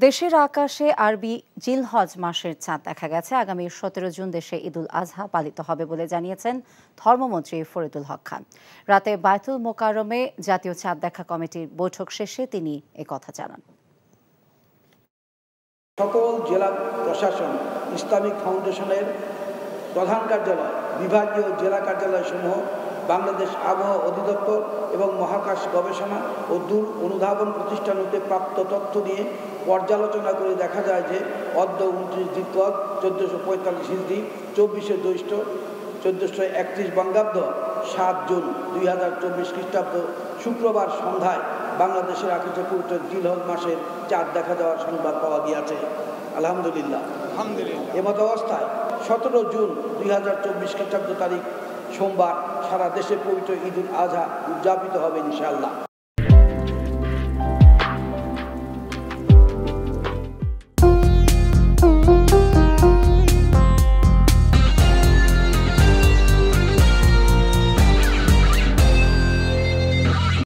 দেশের আকাশে আরবি জিলহজ মাসের চাঁদ দেখা গেছে। আগামী 17 জুন দেশে ঈদুল আজহা পালিত হবে বলে জানিয়েছেন ধর্মমন্ত্রী ফরিদুল হক খান। রাতে বায়তুল মোকাররমে জাতীয় চাঁদ দেখা কমিটির বৈঠক শেষে তিনি একথা জানান। সকল জেলা প্রশাসন, ইসলামিক ফাউন্ডেশনের প্রধান কার্যালয়, বিভাগীয় জেলা কার্যালয়সমূহ, বাংলাদেশ আবহাওয়া অধিদপ্তর এবং মহাকাশ গবেষণা ও দূর অনুধাবন প্রতিষ্ঠান হতে প্রাপ্ত তথ্য নিয়ে পর্যালোচনা করে দেখা যায় যে অদ্য 29 জিলকদ 1445 হিজরি, 24শে জ্যৈষ্ঠ 1431 বঙ্গাব্দ, 7 জুন 2024 খ্রিস্টাব্দ শুক্রবার সন্ধ্যায় বাংলাদেশের আকাশে পবিত্র জিলহজ মাসের চাঁদ দেখা যাওয়ার সংবাদ পাওয়া গিয়েছে। আলহামদুলিল্লাহ। এমত অবস্থায় 17 জুন 2024 খ্রিস্টাব্দ তারিখ সোমবার সারা দেশে পবিত্র ঈদুল আজহা উদযাপিত হবে ইনশাআল্লাহ।